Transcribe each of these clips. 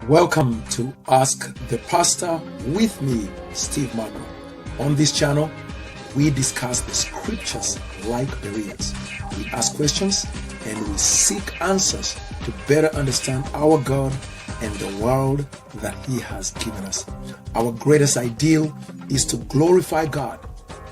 Welcome to Ask the Pastor with me, Steve Magno. On this channel, we discuss the scriptures like Bereans. We ask questions and we seek answers to better understand our God and the world that He has given us. Our greatest ideal is to glorify God,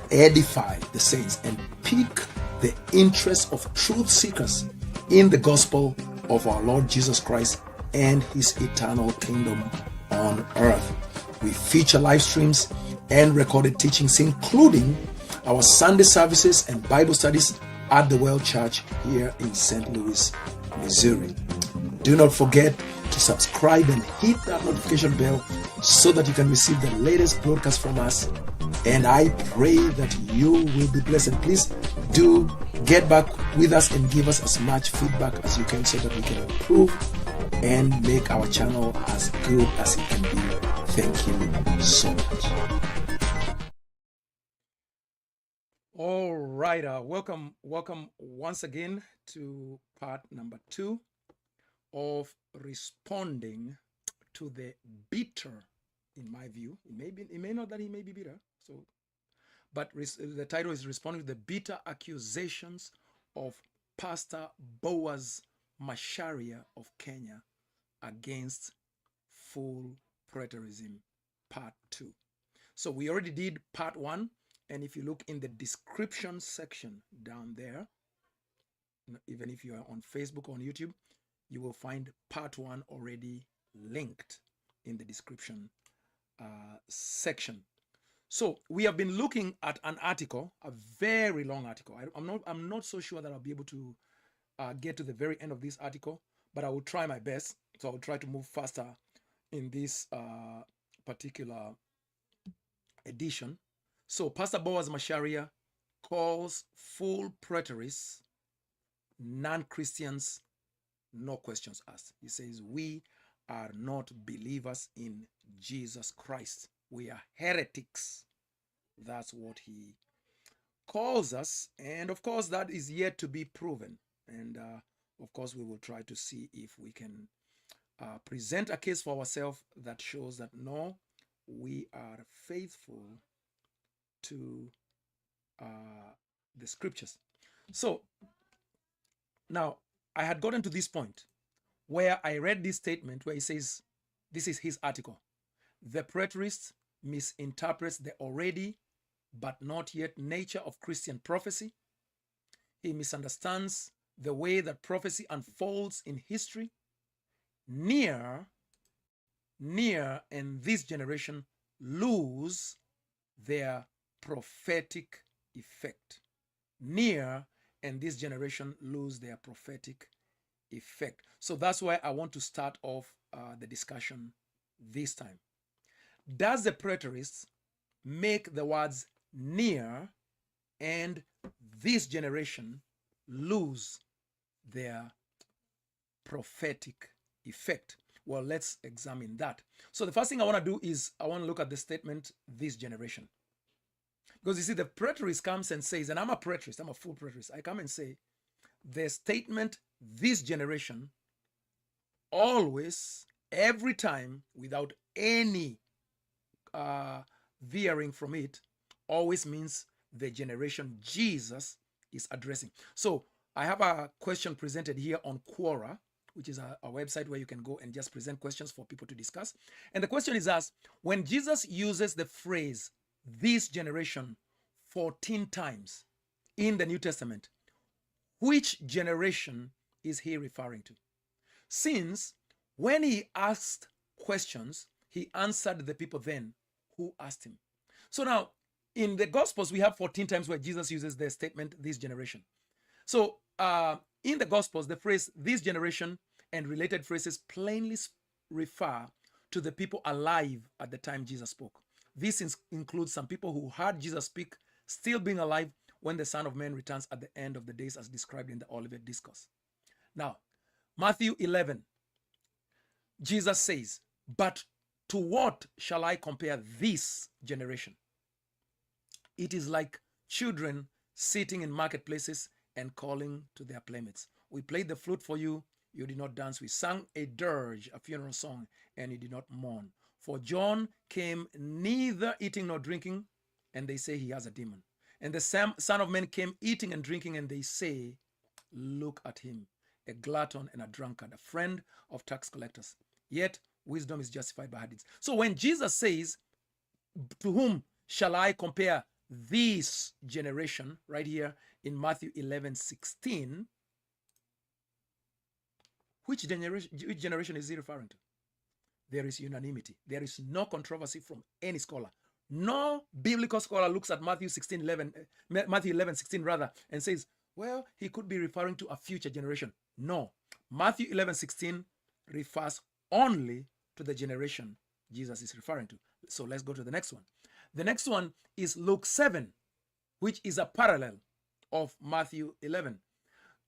edify the saints, and pique the interest of truth seekers in the gospel of our Lord Jesus Christ and His eternal kingdom on earth. We feature live streams and recorded teachings, including our Sunday services and Bible studies at the Well Church here in St. Louis, Missouri. Do not forget to subscribe and hit that notification bell so that you can receive the latest broadcast from us. And I pray that you will be blessed. And please do get back with us and give us as much feedback as you can so that we can improve and make our channel as good as it can be. Thank you so much. All right, welcome once again to part number 2 of responding to the bitter, in my view. It may not that he may be bitter. But the title is responding to the bitter accusations of Pastor Boaz Macharia of Kenya against full preterism, part 2. So we already did part 1, and if you look in the description section down there, even if you are on Facebook or on YouTube, you will find part 1 already linked in the description section. So we have been looking at an article, a very long article. I'm not so sure that I'll be able to get to the very end of this article, but I will try my best. So I'll try to move faster in this particular edition. So Pastor Boaz Macharia calls full preterists non-Christians, no questions asked. He says, we are not believers in Jesus Christ. We are heretics. That's what he calls us. And of course, that is yet to be proven. And of course, we will try to see if we can present a case for ourselves that shows that no, we are faithful to the scriptures. So now I had gotten to this point where I read this statement where he says, this is his article. The preterist misinterprets the already but not yet nature of Christian prophecy. He misunderstands the way that prophecy unfolds in history. Near and this generation lose their prophetic effect. Near and this generation lose their prophetic effect. So that's why I want to start off the discussion this time. Does the preterist make the words near and this generation lose their prophetic effect? Well, let's examine that. So the first thing I want to do is I want to look at the statement, this generation. Because you see, the preterist comes and says, and I'm a preterist, I'm a full preterist. I come and say, the statement, this generation, always, every time, without any veering from it, always means the generation Jesus is addressing. So I have a question presented here on Quora, which is a website where you can go and just present questions for people to discuss. And the question is asked, when Jesus uses the phrase, this generation, 14 times in the New Testament, which generation is he referring to? Since when he asked questions, he answered the people then who asked him. So now, in the Gospels, we have 14 times where Jesus uses the statement, this generation. So in the Gospels, the phrase, this generation, and related phrases plainly refer to the people alive at the time Jesus spoke. This includes some people who heard Jesus speak, still being alive when the Son of Man returns at the end of the days as described in the Olivet Discourse. Now, Matthew 11, Jesus says, but to what shall I compare this generation? It is like children sitting in marketplaces and calling to their playmates. We played the flute for you. You did not dance. We sang a dirge, a funeral song, and you did not mourn. For John came neither eating nor drinking, and they say he has a demon. And the Son of Man came eating and drinking, and they say, look at him, a glutton and a drunkard, a friend of tax collectors. Yet wisdom is justified by her deeds. So when Jesus says, to whom shall I compare this generation, right here in Matthew 11:16, which generation is he referring to? There is unanimity. There is no controversy from any scholar. No biblical scholar looks at Matthew 11:16 rather, and says, well, he could be referring to a future generation. No. Matthew 11:16 refers only to the generation Jesus is referring to. So let's go to the next one. The next one is Luke 7, which is a parallel of Matthew 11.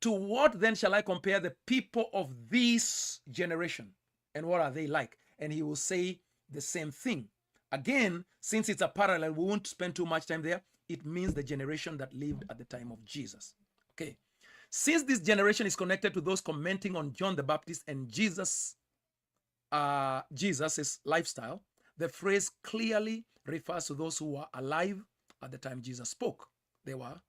To what then shall I compare the people of this generation? And what are they like? And he will say the same thing. Again, since it's a parallel, we won't spend too much time there. It means the generation that lived at the time of Jesus. Okay. Since this generation is connected to those commenting on John the Baptist and Jesus's lifestyle, the phrase clearly refers to those who were alive at the time Jesus spoke. They were,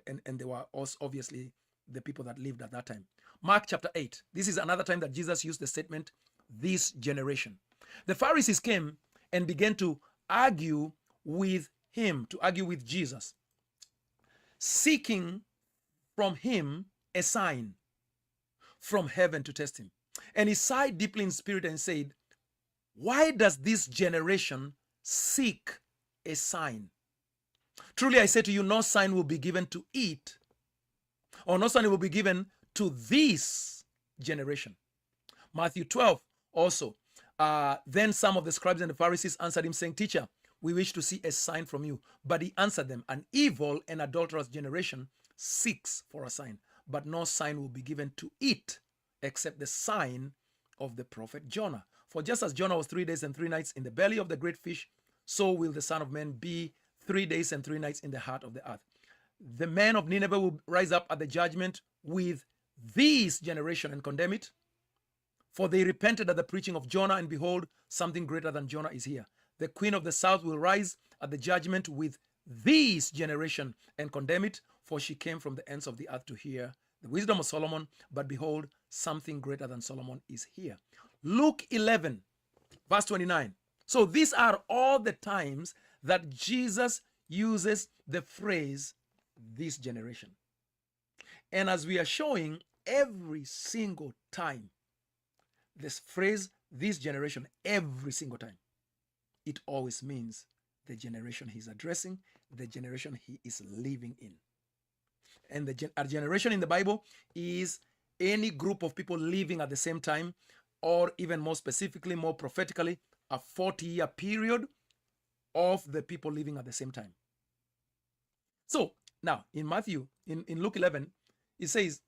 and they were also obviously the people that lived at that time. Mark chapter 8. This is another time that Jesus used the statement, this generation. The Pharisees came and began to argue with him, to argue with Jesus, seeking from him a sign from heaven to test him. And he sighed deeply in spirit and said, why does this generation seek a sign? Truly I say to you, no sign will be given to it, or no sign will be given to this generation. Matthew 12 also. Then some of the scribes and the Pharisees answered him, saying, Teacher, we wish to see a sign from you. But he answered them, an evil and adulterous generation seeks for a sign, but no sign will be given to it except the sign of the prophet Jonah. For just as Jonah was 3 days and 3 nights in the belly of the great fish, so will the Son of Man be 3 days and 3 nights in the heart of the earth. The men of Nineveh will rise up at the judgment with this generation and condemn it. For they repented at the preaching of Jonah, and behold, something greater than Jonah is here. The queen of the south will rise at the judgment with this generation and condemn it, for she came from the ends of the earth to hear the wisdom of Solomon, but behold, something greater than Solomon is here. Luke 11, verse 29. So these are all the times that Jesus uses the phrase, this generation. And as we are showing, every single time, this phrase, this generation, every single time, it always means the generation he's addressing, the generation he is living in. And a generation in the Bible is any group of people living at the same time, or even more specifically, more prophetically, a 40-year period of the people living at the same time. So now in Luke 11, it says,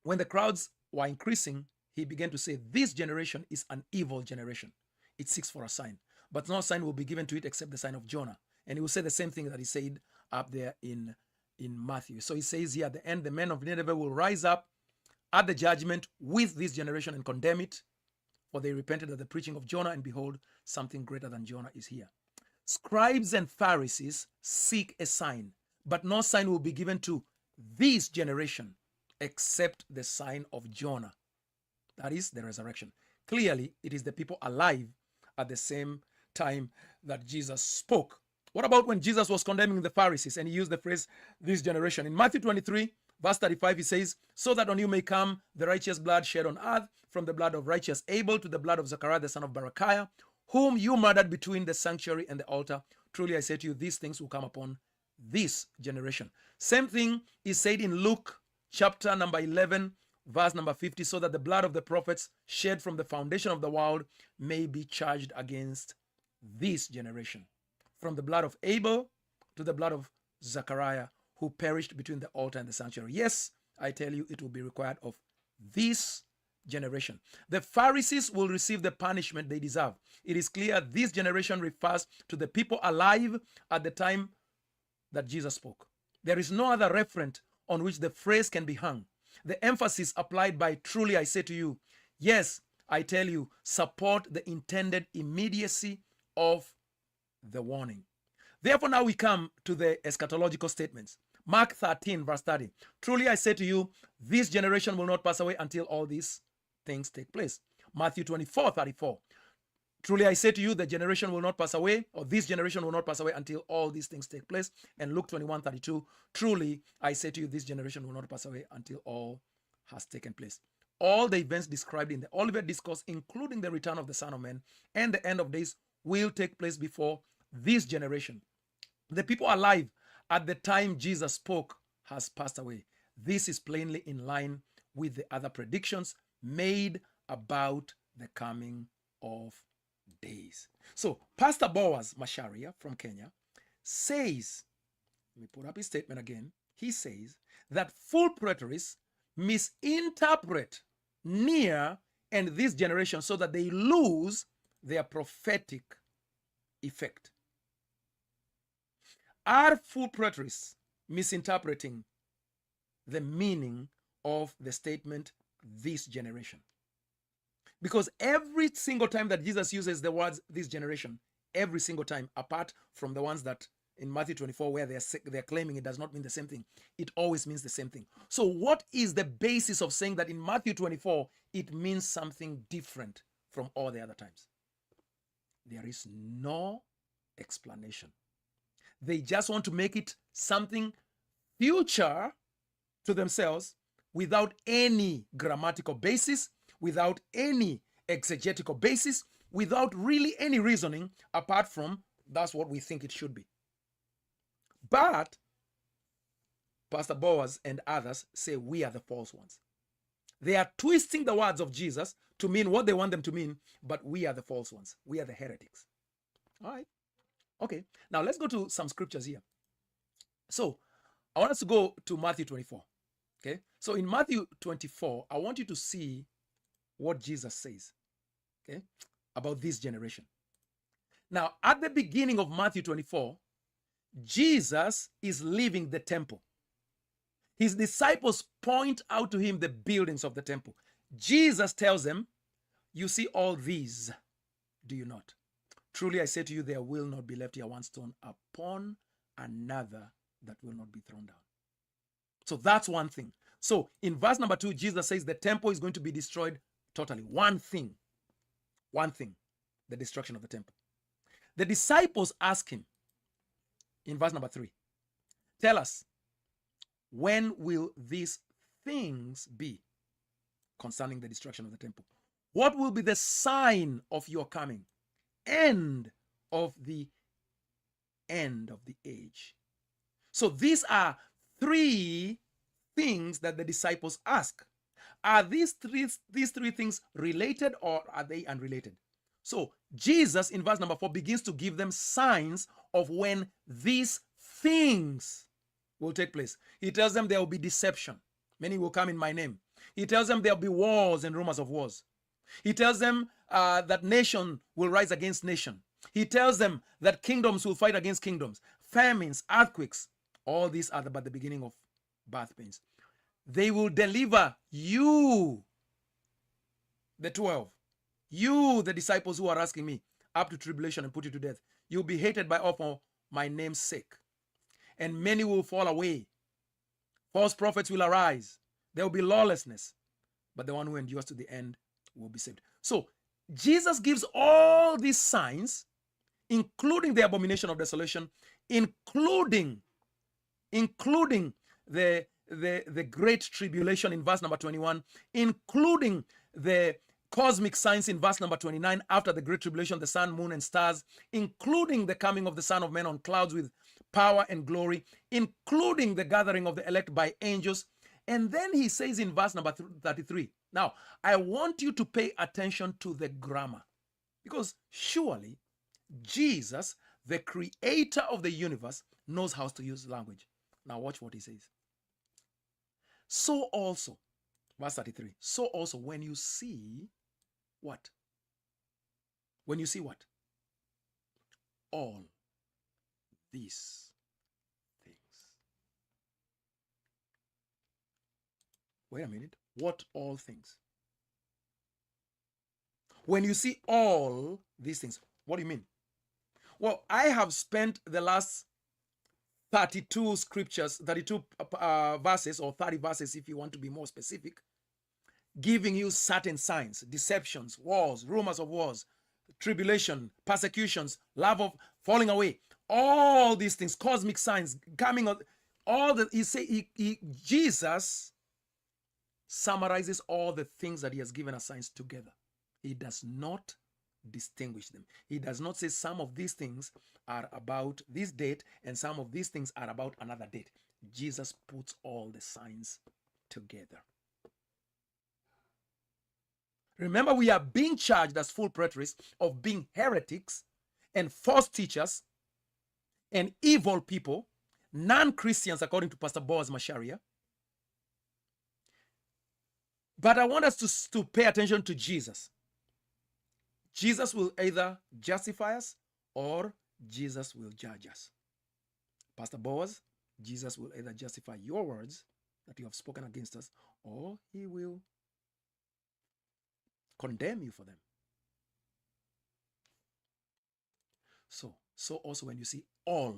when the crowds were increasing, he began to say, this generation is an evil generation. It seeks for a sign, but no sign will be given to it except the sign of Jonah. And he will say the same thing that he said up there in Matthew. So he says here at the end, the men of Nineveh will rise up at the judgment with this generation and condemn it, for they repented at the preaching of Jonah, and behold, something greater than Jonah is here. Scribes and Pharisees seek a sign, but no sign will be given to this generation except the sign of Jonah. That is the resurrection. Clearly, it is the people alive at the same time that Jesus spoke. What about when Jesus was condemning the Pharisees and he used the phrase, this generation? In Matthew 23, verse 35, he says, so that on you may come the righteous blood shed on earth, from the blood of righteous Abel to the blood of Zechariah, the son of Berechiah, whom you murdered between the sanctuary and the altar. Truly I say to you, these things will come upon this generation. Same thing is said in Luke chapter number 11, verse number 50, so that the blood of the prophets shed from the foundation of the world may be charged against this generation. From the blood of Abel to the blood of Zechariah, who perished between the altar and the sanctuary. Yes, I tell you, it will be required of this generation. The Pharisees will receive the punishment they deserve. It is clear this generation refers to the people alive at the time that Jesus spoke. There is no other referent on which the phrase can be hung. the emphasis applied by truly I say to you, yes, I tell you, support the intended immediacy of the warning. Therefore, now we come to the eschatological statements. Mark 13, verse 30. Truly I say to you, this generation will not pass away until all these things take place. Matthew 24, 34. Truly I say to you, the generation will not pass away, or this generation will not pass away until all these things take place. And Luke 21, 32. Truly I say to you, this generation will not pass away until all has taken place. All the events described in the Olivet Discourse, including the return of the Son of Man and the end of days, will take place before this generation. The people alive at the time Jesus spoke has passed away. This is plainly in line with the other predictions made about the coming of days. So Pastor Boaz Macharia from Kenya says, let me put up his statement again. He says that full preterists misinterpret near and this generation so that they lose their prophetic effect. Are full preterists misinterpreting the meaning of the statement this generation? Because every single time that Jesus uses the words this generation, every single time, apart from the ones that in Matthew 24 where they're claiming it does not mean the same thing, it always means the same thing. So what is the basis of saying that in Matthew 24 it means something different from all the other times? There is no explanation. They just want to make it something future to themselves without any grammatical basis, without any exegetical basis, without really any reasoning apart from that's what we think it should be. But Pastor Boaz and others say we are the false ones. They are twisting the words of Jesus to mean what they want them to mean, but we are the false ones. We are the heretics. All right. Okay. Now let's go to some scriptures here. So I want us to go to Matthew 24. Okay. So in Matthew 24, I want you to see what Jesus says, okay, about this generation. Now, at the beginning of Matthew 24, Jesus is leaving the temple. His disciples point out to him the buildings of the temple. Jesus tells them, you see all these, do you not? Truly I say to you, there will not be left here one stone upon another that will not be thrown down. So that's one thing. So in verse number 2, Jesus says the temple is going to be destroyed totally. One thing, the destruction of the temple. The disciples ask him in verse number 3, tell us, when will these things be concerning the destruction of the temple? What will be the sign of your coming and of the end of the age? So these are three things that the disciples ask. Are these three things related or are they unrelated? So Jesus in verse number 4 begins to give them signs of when these things will take place. He tells them there will be deception. Many will come in my name. He tells them there will be wars and rumors of wars. He tells them that nation will rise against nation. He tells them that kingdoms will fight against kingdoms. Famines, earthquakes, all these are but the beginning of birth pains. They will deliver you, the 12, you, the disciples who are asking me, up to tribulation and put you to death. You'll be hated by all for my name's sake. And many will fall away. False prophets will arise. There will be lawlessness. But the one who endures to the end will be saved. So Jesus gives all these signs, including the abomination of desolation, including the great tribulation in verse number 21, including the cosmic signs in verse number 29, after the great tribulation, the sun, moon, and stars, including the coming of the Son of Man on clouds with power and glory, including the gathering of the elect by angels. And then he says in verse number 33, now, I want you to pay attention to the grammar, because surely Jesus, the creator of the universe, knows how to use language. Now watch what he says. So also, verse 33, so also when you see what? When you see what? All these things. Wait a minute. What all things? When you see all these things, what do you mean? Well, I have spent the last 32 scriptures, 32 verses, or 30 verses if you want to be more specific, giving you certain signs, deceptions, wars, rumors of wars, tribulation, persecutions, love of falling away, all these things, cosmic signs coming on, all the Jesus summarizes all the things that he has given as signs together. He does not distinguish them. He does not say some of these things are about this date and some of these things are about another date. Jesus puts all the signs together. Remember, we are being charged as full preterists of being heretics and false teachers and evil people, non-Christians according to Pastor Boaz Masharia. But I want us to pay attention to Jesus. Jesus will either justify us or Jesus will judge us. Pastor Boaz, Jesus will either justify your words that you have spoken against us, or he will condemn you for them. So also when you see all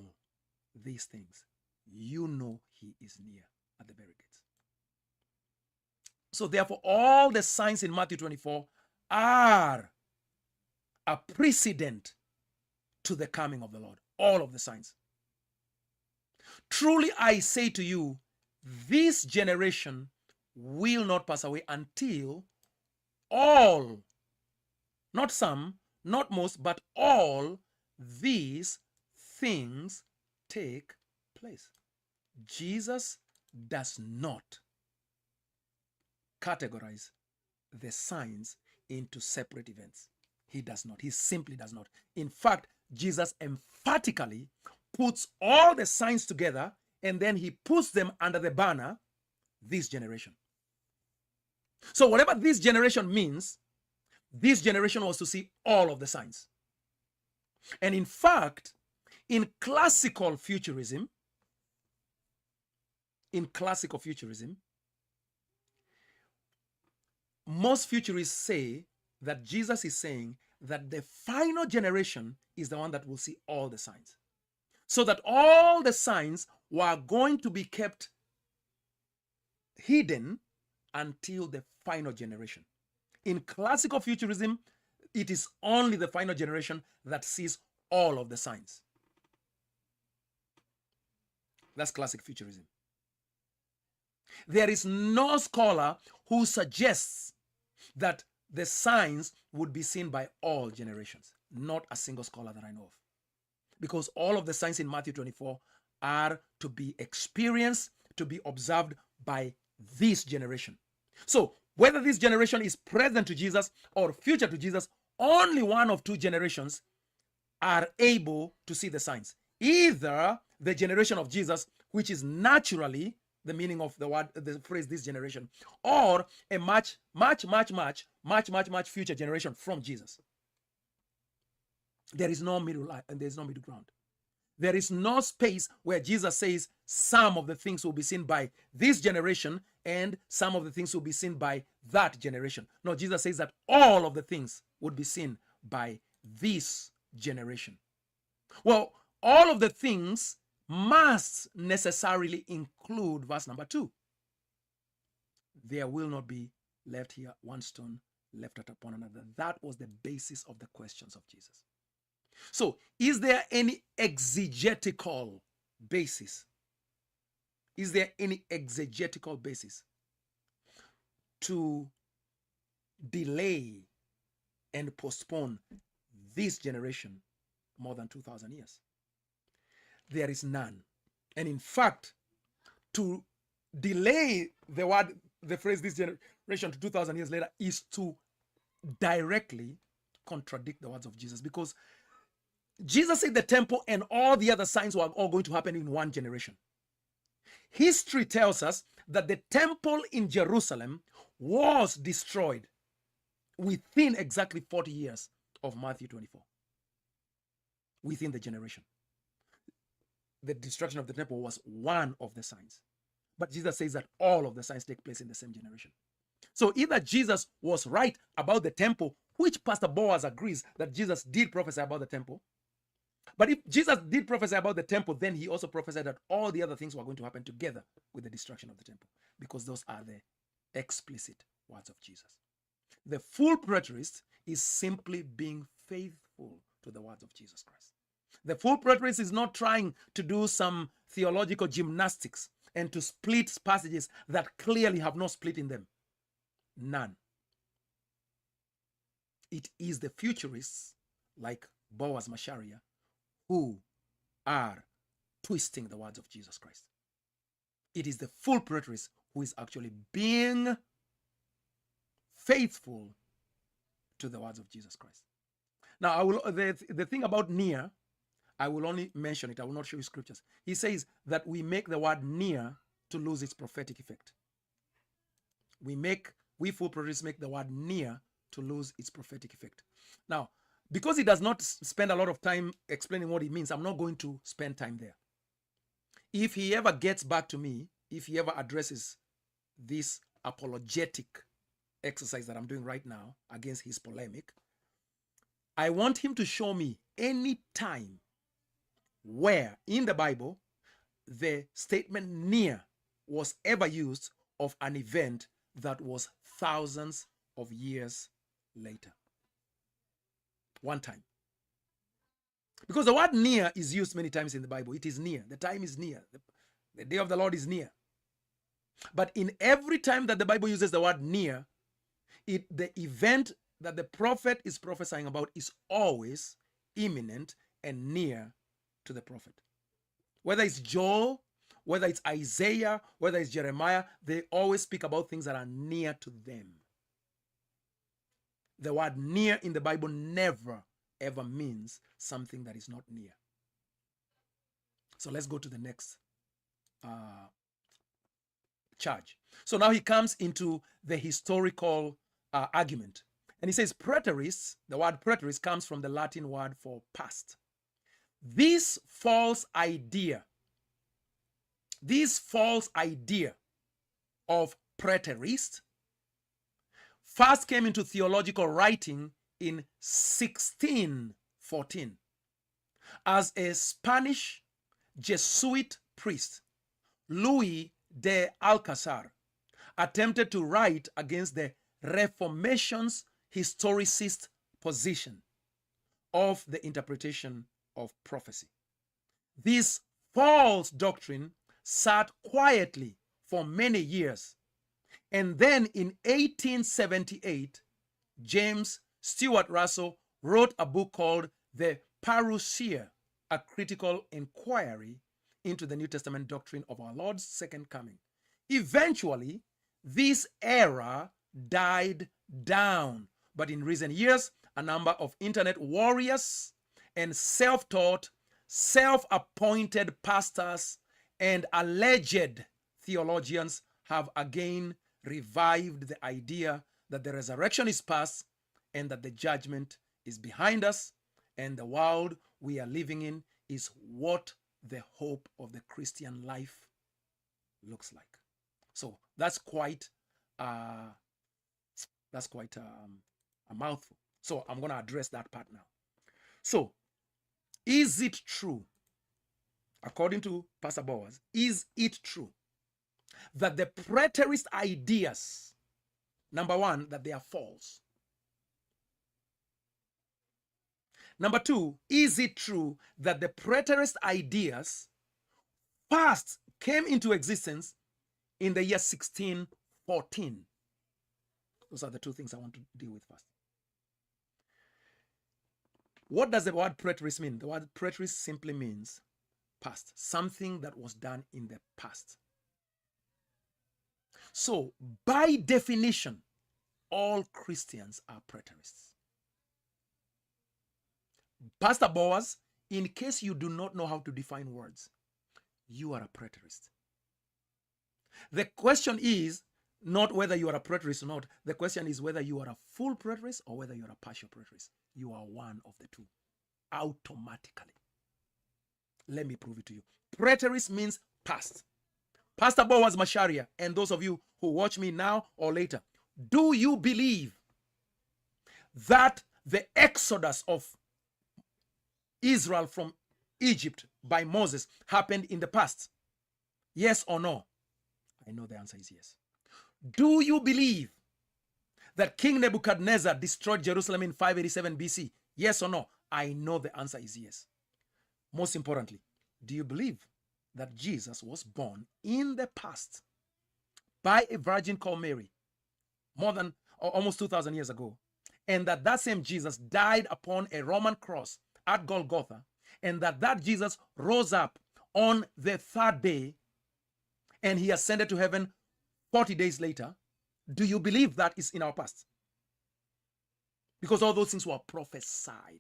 these things, you know he is near at the very gates. So therefore, all the signs in Matthew 24 are a precedent to the coming of the Lord. All of the signs. Truly I say to you, this generation will not pass away until all, not some, not most, but all these things take place. Jesus does not categorize the signs into separate events. He does not. He simply does not. In fact, Jesus emphatically puts all the signs together and then he puts them under the banner, this generation. So whatever this generation means, this generation was to see all of the signs. And in fact, in classical futurism, most futurists say that Jesus is saying that the final generation is the one that will see all the signs. So that all the signs were going to be kept hidden until the final generation. In classical futurism, it is only the final generation that sees all of the signs. That's classic futurism. There is no scholar who suggests that the signs would be seen by all generations. Not a single scholar that I know of. Because all of the signs in Matthew 24 are to be experienced, to be observed by this generation. So, whether this generation is present to Jesus or future to Jesus, only one of two generations are able to see the signs. Either the generation of Jesus, which is naturally the meaning of the word, the phrase this generation, or a much future generation from Jesus. There is no middle and there is no middle ground. There is no space where Jesus says some of the things will be seen by this generation and some of the things will be seen by that generation. No, Jesus says that all of the things would be seen by this generation. Well, all of the things must necessarily include verse number 2. There will not be left here one stone left out upon another. That was the basis of the questions of Jesus. So, is there any exegetical basis? Is there any exegetical basis to delay and postpone this generation more than 2,000 years? There is none. And in fact, to delay the phrase this generation to 2,000 years later is to directly contradict the words of Jesus, because Jesus said the temple and all the other signs were all going to happen in one generation. History tells us that the temple in Jerusalem was destroyed within exactly 40 years of Matthew 24. Within the generation. The destruction of the temple was one of the signs. But Jesus says that all of the signs take place in the same generation. So either Jesus was right about the temple, which Pastor Boaz agrees that Jesus did prophesy about the temple. But if Jesus did prophesy about the temple, then he also prophesied that all the other things were going to happen together with the destruction of the temple, because those are the explicit words of Jesus. The full preterist is simply being faithful to the words of Jesus Christ. The full preterist is not trying to do some theological gymnastics and to split passages that clearly have no split in them. None. It is the futurists like Boaz Macharia who are twisting the words of Jesus Christ. It is the full preterist who is actually being faithful to the words of Jesus Christ. Now, I will the thing about near, I will only mention it. I will not show you scriptures. He says that we make the word near to lose its prophetic effect. We full preterists make the word near to lose its prophetic effect. Now, because he does not spend a lot of time explaining what it means, I'm not going to spend time there. If he ever gets back to me, if he ever addresses this apologetic exercise that I'm doing right now against his polemic, I want him to show me any time where in the Bible the statement near was ever used of an event that was thousands of years later. One time. Because the word near is used many times in the Bible. It is near. The time is near. The day of the Lord is near. But in every time that the Bible uses the word near, the event that the prophet is prophesying about is always imminent and near to the prophet. Whether it's Joel, whether it's Isaiah, whether it's Jeremiah, they always speak about things that are near to them. The word near in the Bible never, ever means something that is not near. So let's go to the next charge. So now he comes into the historical argument. And he says preterists, the word preterist comes from the Latin word for past. This false idea of preterist first came into theological writing in 1614 as a Spanish Jesuit priest, Luis de Alcazar, attempted to write against the Reformation's historicist position of the interpretation of prophecy. This false doctrine sat quietly for many years, and then in 1878, James Stewart Russell wrote a book called The Parousia, a critical inquiry into the New Testament doctrine of our Lord's second coming. Eventually, this era died down, but in recent years, a number of internet warriors and self-taught, self-appointed pastors and alleged theologians have again revived the idea that the resurrection is past and that the judgment is behind us, and the world we are living in is what the hope of the Christian life looks like. So that's quite a mouthful. So I'm going to address that part now. So, is it true, according to Pastor Boaz, is it true that the preterist ideas, number one, that they are false? Number two, is it true that the preterist ideas first came into existence in the year 1614? Those are the two things I want to deal with first. What does the word preterist mean? The word preterist simply means past, something that was done in the past. So, by definition, all Christians are preterists. Pastor Boaz, in case you do not know how to define words, you are a preterist. The question is not whether you are a preterist or not. The question is whether you are a full preterist or whether you are a partial preterist. You are one of the two, automatically. Let me prove it to you. Preterist means past. Pastor Boaz Masharia, and those of you who watch me now or later, do you believe that the exodus of Israel from Egypt by Moses happened in the past? Yes or no? I know the answer is yes. Do you believe that King Nebuchadnezzar destroyed Jerusalem in 587 BC? Yes or no? I know the answer is yes. Most importantly, do you believe that Jesus was born in the past by a virgin called Mary more than or almost 2,000 years ago, and that same Jesus died upon a Roman cross at Golgotha, and that Jesus rose up on the third day and he ascended to heaven 40 days later? Do you believe that is in our past? Because all those things were prophesied.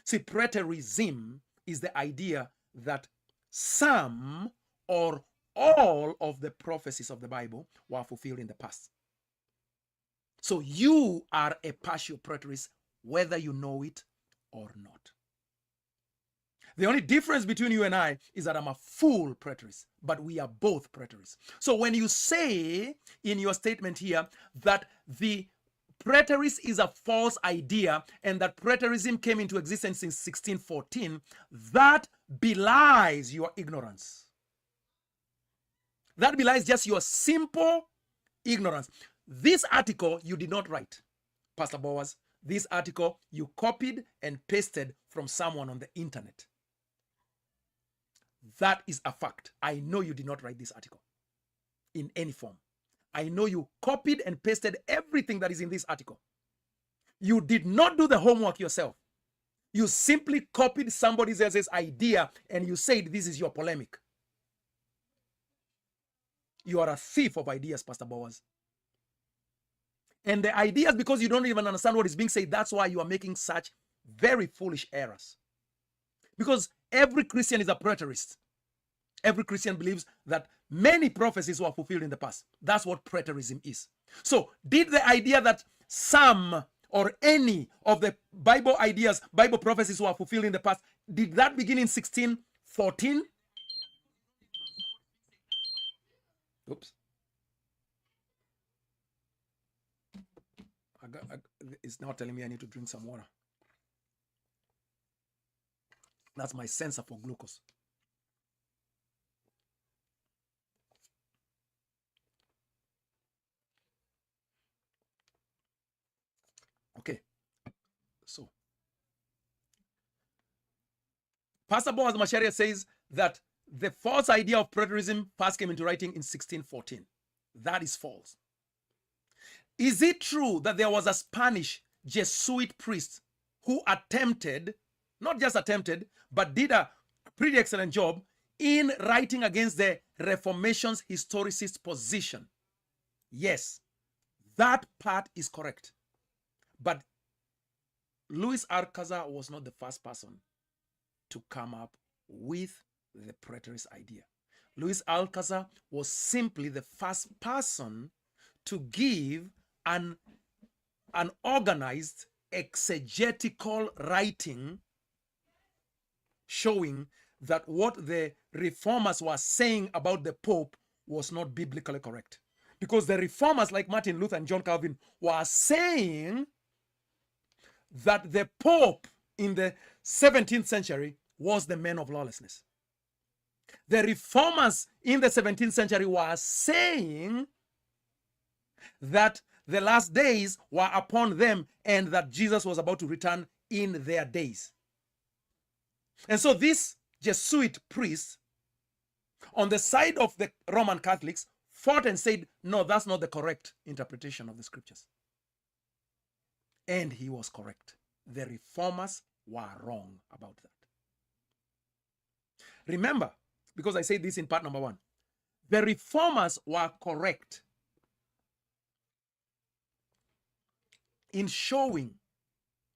See, preterism is the idea that some or all of the prophecies of the Bible were fulfilled in the past. So you are a partial preterist, whether you know it or not. The only difference between you and I is that I'm a full preterist, but we are both preterists. So when you say in your statement here that the preterist is a false idea and that preterism came into existence in 1614, that belies your ignorance. That belies just your simple ignorance. This article you did not write, Pastor Boaz. This article you copied and pasted from someone on the internet. That is a fact. I know you did not write this article in any form. I know you copied and pasted everything that is in this article. You did not do the homework yourself. You simply copied somebody else's idea and you said this is your polemic. You are a thief of ideas, Pastor Boaz. And the ideas, because you don't even understand what is being said, that's why you are making such very foolish errors. Because every Christian is a preterist. Every Christian believes that many prophecies were fulfilled in the past. That's what preterism is. So, did the idea that some or any of the Bible ideas, Bible prophecies were fulfilled in the past, did that begin in 1614? Oops. It's now telling me I need to drink some water. That's my sensor for glucose. Okay. So, Pastor Boaz Masharia says that the false idea of preterism first came into writing in 1614. That is false. Is it true that there was a Spanish Jesuit priest who attempted, not just attempted, but did a pretty excellent job in writing against the Reformation's historicist position? Yes, that part is correct. But Louis Alcazar was not the first person to come up with the preterist idea. Louis Alcazar was simply the first person to give an organized exegetical writing showing that what the reformers were saying about the Pope was not biblically correct. Because the reformers like Martin Luther and John Calvin were saying that the Pope in the 17th century was the man of lawlessness. The reformers in the 17th century were saying that the last days were upon them and that Jesus was about to return in their days. And so this Jesuit priest on the side of the Roman Catholics fought and said, no, that's not the correct interpretation of the scriptures. And he was correct. The reformers were wrong about that. Remember, because I said this in part number 1, the reformers were correct in showing,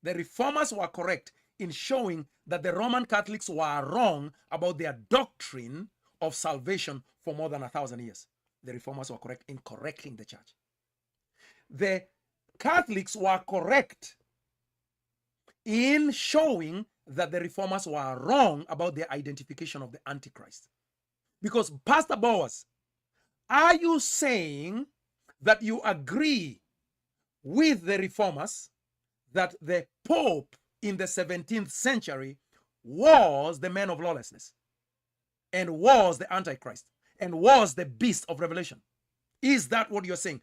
the reformers were correct in showing that the Roman Catholics were wrong about their doctrine of salvation for more than 1,000 years. The reformers were correct in correcting the church. The Catholics were correct in showing that the reformers were wrong about their identification of the Antichrist. Because Pastor Boaz, are you saying that you agree with the reformers that the Pope in the 17th century was the man of lawlessness and was the Antichrist and was the beast of Revelation? Is that what you're saying?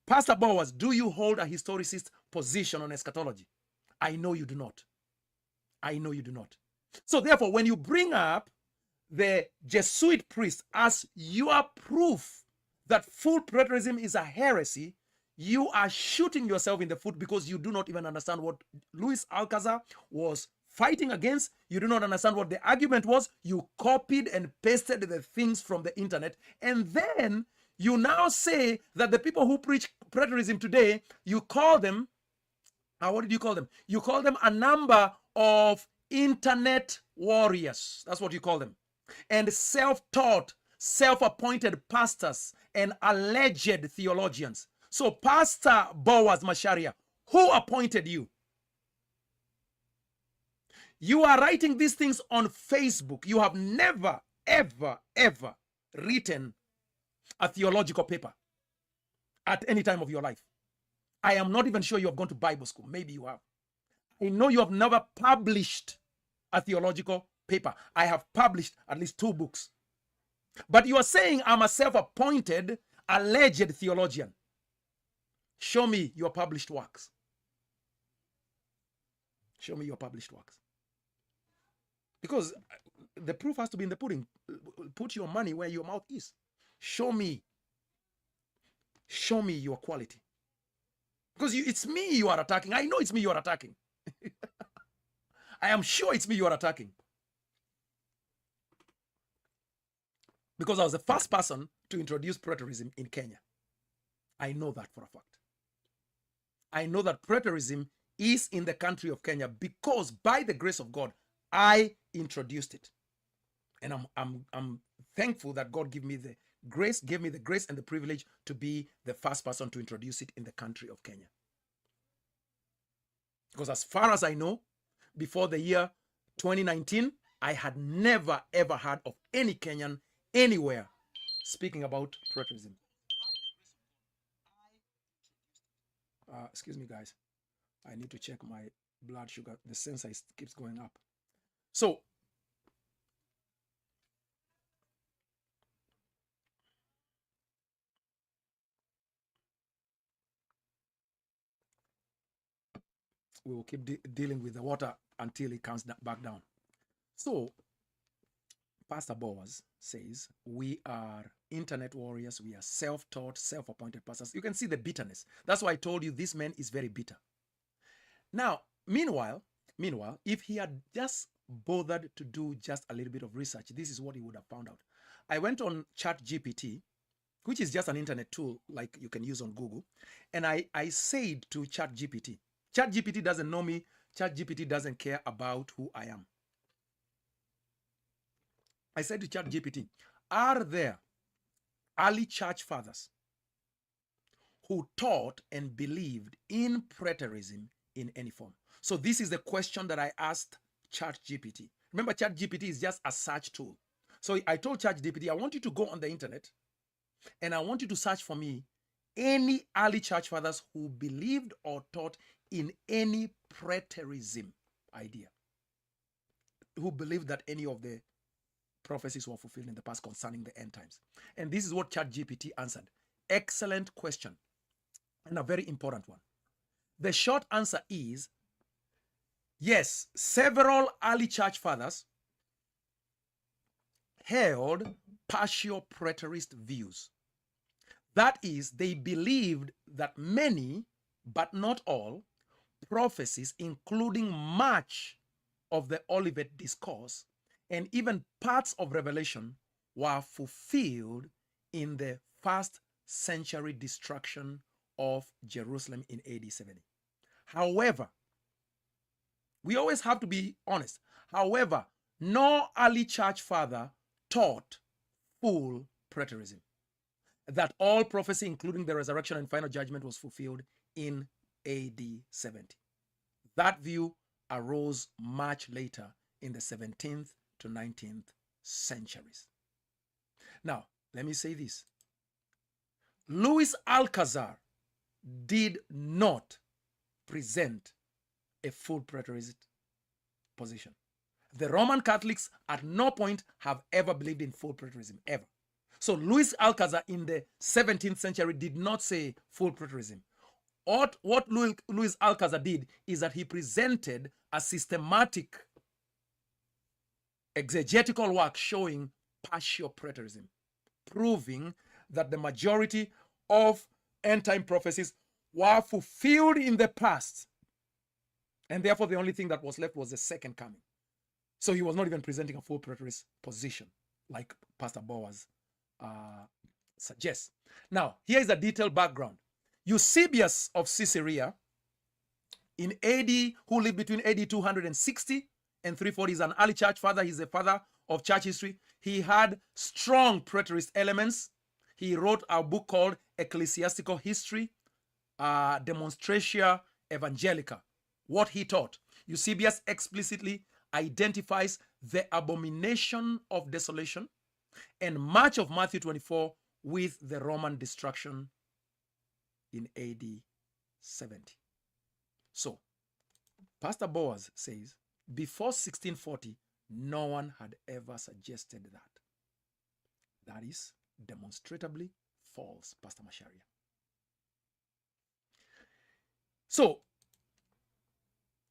Pastor Boaz, do you hold a historicist position on eschatology? I know you do not. I know you do not. So therefore, when you bring up the Jesuit priest as your proof that full preterism is a heresy, you are shooting yourself in the foot, because you do not even understand what Luis Alcazar was fighting against. You do not understand what the argument was. You copied and pasted the things from the internet, and then you now say that the people who preach preterism today, you call them, what did you call them? You call them a number of internet warriors. That's what you call them. And self-taught, self-appointed pastors and alleged theologians. So Pastor Boaz Macharia, who appointed you? You are writing these things on Facebook. You have never, ever, ever written a theological paper at any time of your life. I am not even sure you have gone to Bible school. Maybe you have. I know you have never published a theological paper. I have published at least 2 books. But you are saying I'm a self-appointed, alleged theologian. Show me your published works. Show me your published works. Because the proof has to be in the pudding. Put your money where your mouth is. Show me your quality. Because it's me you are attacking. I know it's me you are attacking. I am sure it's me you are attacking. Because I was the first person to introduce preterism in Kenya. I know that for a fact. I know that preterism is in the country of Kenya because by the grace of God, I introduced it. And I'm thankful that God gave me the grace and the privilege to be the first person to introduce it in the country of Kenya. Because as far as I know, before the year 2019, I had never ever heard of any Kenyan anywhere speaking about preterism. Excuse me, guys. I need to check my blood sugar. The sensor keeps going up. So, we will keep dealing with the water until it comes back down. So, Pastor Boaz says, we are internet warriors. We are self-taught, self-appointed pastors. You can see the bitterness. That's why I told you this man is very bitter. Now, meanwhile, if he had just bothered to do just a little bit of research, this is what he would have found out. I went on ChatGPT, which is just an internet tool like you can use on Google, and I said to ChatGPT, ChatGPT doesn't know me. ChatGPT doesn't care about who I am. I said to ChatGPT, are there early church fathers who taught and believed in preterism in any form? So this is the question that I asked ChatGPT. Remember, ChatGPT is just a search tool. So I told ChatGPT, I want you to go on the internet and I want you to search for me any early church fathers who believed or taught in any preterism idea, who believed that any of the prophecies were fulfilled in the past concerning the end times. And this is what ChatGPT answered. Excellent question and a very important one. The short answer is yes, several early church fathers held partial preterist views. That is, they believed that many, but not all, prophecies, including much of the Olivet Discourse and even parts of Revelation, were fulfilled in the first century destruction of Jerusalem in AD 70. However, we always have to be honest. However, no early church father taught full preterism, that all prophecy, including the resurrection and final judgment, was fulfilled in AD 70. That view arose much later in the 17th to 19th centuries. Now, let me say this. Louis Alcazar did not present a full preterist position. The Roman Catholics at no point have ever believed in full preterism, ever. So Louis Alcazar in the 17th century did not say full preterism. What Louis Alcazar did is that he presented a systematic exegetical work showing partial preterism, proving that the majority of end-time prophecies were fulfilled in the past, and therefore the only thing that was left was the second coming. So he was not even presenting a full preterist position, like Pastor Boaz suggests. Now, here is a detailed background. Eusebius of Caesarea, in AD, who lived between AD 260 and 340, is an early church father. He's a father of church history. He had strong preterist elements. He wrote a book called Ecclesiastical History, Demonstratio Evangelica. What he taught. Eusebius explicitly identifies the abomination of desolation and much of Matthew 24 with the Roman destruction in AD 70. So, Pastor Boaz says, before 1640, no one had ever suggested that. That is demonstrably false, Pastor Masharia. So,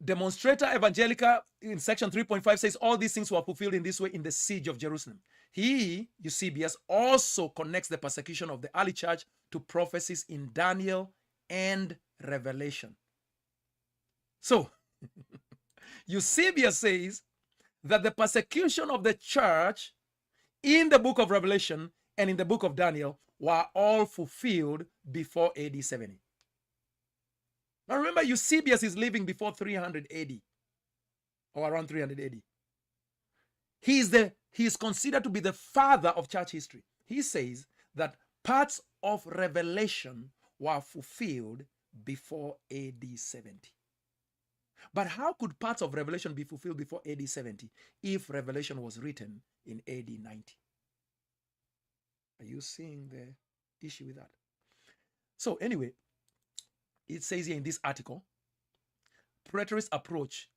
Demonstrata Evangelica in section 3.5 says all these things were fulfilled in this way in the siege of Jerusalem. He, Eusebius, also connects the persecution of the early church to prophecies in Daniel and Revelation. So, Eusebius says that the persecution of the church in the book of Revelation and in the book of Daniel were all fulfilled before AD 70. Now remember, Eusebius is living before 300 AD or around 300 AD. He is considered to be the father of church history. He says that parts of Revelation were fulfilled before AD 70. But how could parts of Revelation be fulfilled before AD 70 if Revelation was written in AD 90? Are you seeing the issue with that? So anyway, it says here in this article, preterist approach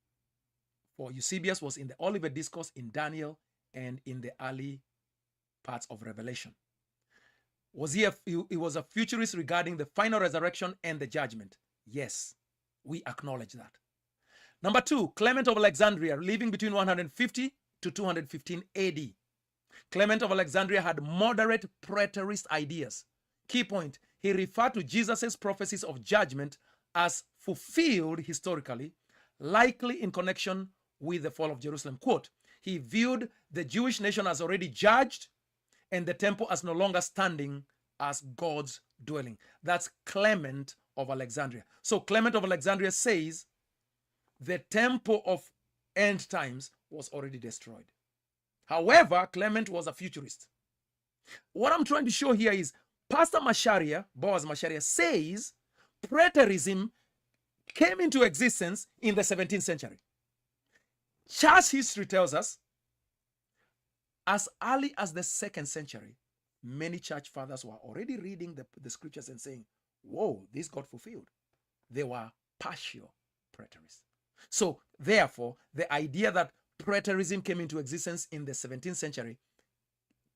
for Eusebius was in the Olivet Discourse, in Daniel, and in the early parts of Revelation. He was a futurist regarding the final resurrection and the judgment? Yes, we acknowledge that. Number two, Clement of Alexandria, living between 150 to 215 AD. Clement of Alexandria had moderate preterist ideas. Key point, he referred to Jesus' prophecies of judgment as fulfilled historically, likely in connection with the fall of Jerusalem. Quote, he viewed the Jewish nation as already judged and the temple as no longer standing as God's dwelling. That's Clement of Alexandria. So Clement of Alexandria says the temple of end times was already destroyed. However, Clement was a futurist. What I'm trying to show here is Pastor Masharia, Boaz Masharia, says preterism came into existence in the 17th century. Church history tells us as early as the 2nd century, many church fathers were already reading the scriptures and saying, whoa, this got fulfilled. They were partial preterists. So therefore, the idea that preterism came into existence in the 17th century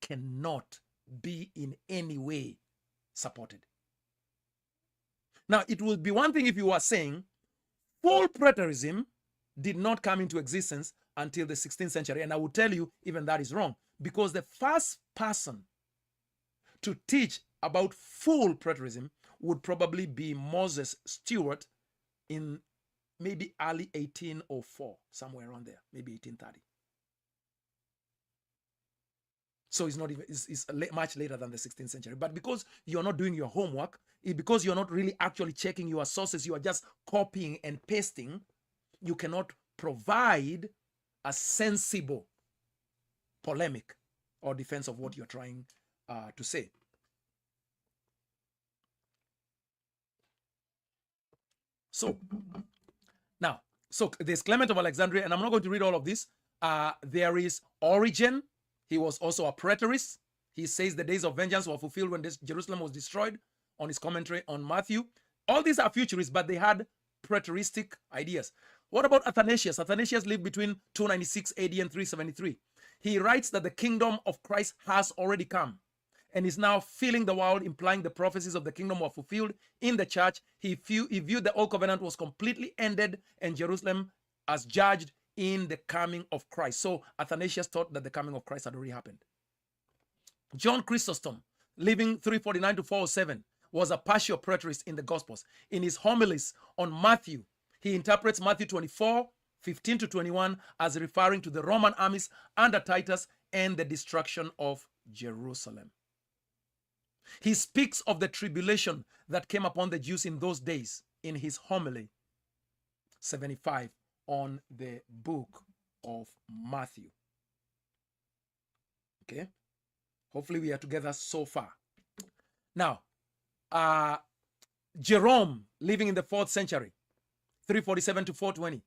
cannot be in any way supported. Now, it would be one thing if you were saying full preterism did not come into existence until the 16th century, and I would tell you even that is wrong, because the first person to teach about full preterism would probably be Moses Stewart in maybe early 1804, somewhere around there, maybe 1830. So it's not even, it's much later than the 16th century. But because you're not doing your homework, because you're not really actually checking your sources, you are just copying and pasting, you cannot provide a sensible polemic or defense of what you're trying to say. So now, so there's Clement of Alexandria, and I'm not going to read all of this. There is Origen. He was also a preterist. He says the days of vengeance were fulfilled when Jerusalem was destroyed, on his commentary on Matthew. All these are futurists, but they had preteristic ideas. What about Athanasius? Athanasius lived between 296 AD and 373. He writes that the kingdom of Christ has already come and is now filling the world, implying the prophecies of the kingdom were fulfilled in the church. He viewed the old covenant was completely ended and Jerusalem as judged in the coming of Christ. So Athanasius thought that the coming of Christ had already happened. John Chrysostom, living 349 to 407, was a partial preterist in the Gospels. In his homilies on Matthew, he interprets Matthew 24, 15 to 21 as referring to the Roman armies under Titus and the destruction of Jerusalem. He speaks of the tribulation that came upon the Jews in those days in his homily 75 on the book of Matthew. Okay? Hopefully we are together so far. Now, Jerome, living in the 4th century, 347 to 420,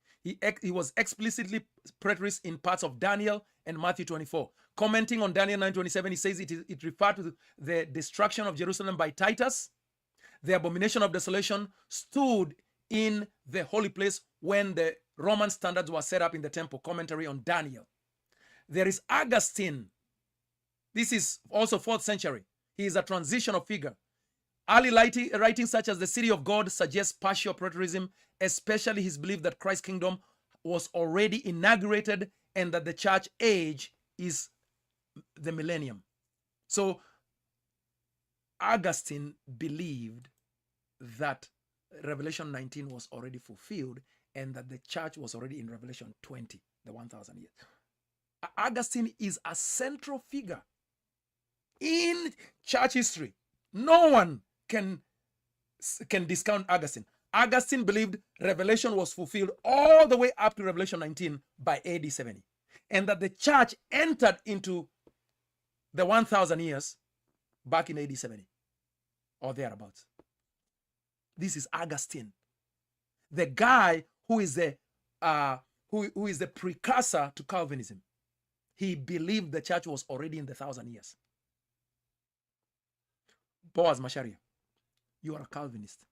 he was explicitly preterist in parts of Daniel and Matthew 24. Commenting on Daniel 9:27, he says it referred to the destruction of Jerusalem by Titus. The abomination of desolation stood in the holy place when the Roman standards were set up in the temple. Commentary on Daniel. There is Augustine. This is also 4th century. He is a transitional figure. Early writings such as The City of God suggests partial preterism, especially his belief that Christ's kingdom was already inaugurated and that the church age is the millennium. So Augustine believed that Revelation 19 was already fulfilled and that the church was already in Revelation 20, the 1,000 years. Augustine is a central figure in church history. No one can discount Augustine. Augustine believed Revelation was fulfilled all the way up to Revelation 19 by AD 70. And that the church entered into the 1,000 years back in AD 70 or thereabouts. This is Augustine, the guy who is the who is the precursor to Calvinism. He believed the church was already in the 1,000 years. Boaz Masharia, you are a Calvinist.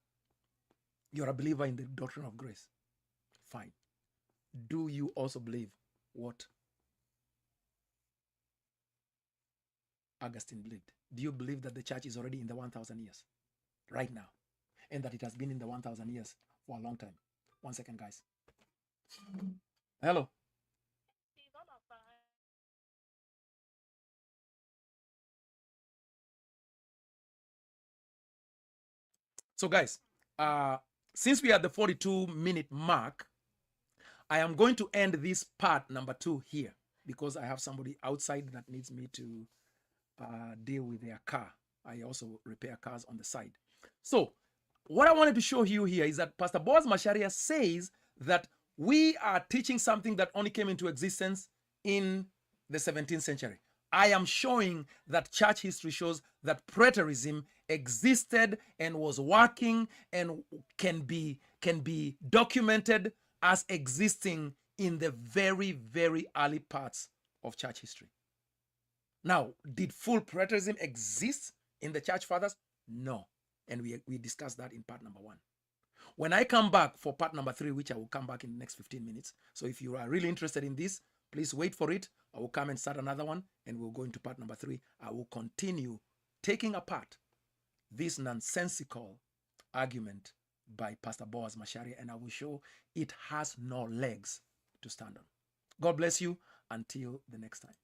You are a believer in the doctrine of grace. Fine. Do you also believe what Augustine believed? Do you believe that the church is already in the 1,000 years right now? And that it has been in the 1,000 years for a long time? 1 second, guys. Hello. So guys, since we are at the 42-minute mark, I am going to end this part number 2 here because I have somebody outside that needs me to deal with their car. I also repair cars on the side. So what I wanted to show you here is that Pastor Boaz Masharia says that we are teaching something that only came into existence in the 17th century. I am showing that church history shows that preterism existed and was working and can be documented as existing in the very, very early parts of church history. Now, did full preterism exist in the church fathers? No. And we discussed that in part number 1. When I come back for part number 3, which I will come back in the next 15 minutes. So if you are really interested in this, please wait for it. I will come and start another one and we'll go into part number 3. I will continue taking apart this nonsensical argument by Pastor Boaz Masharia, and I will show it has no legs to stand on. God bless you until the next time.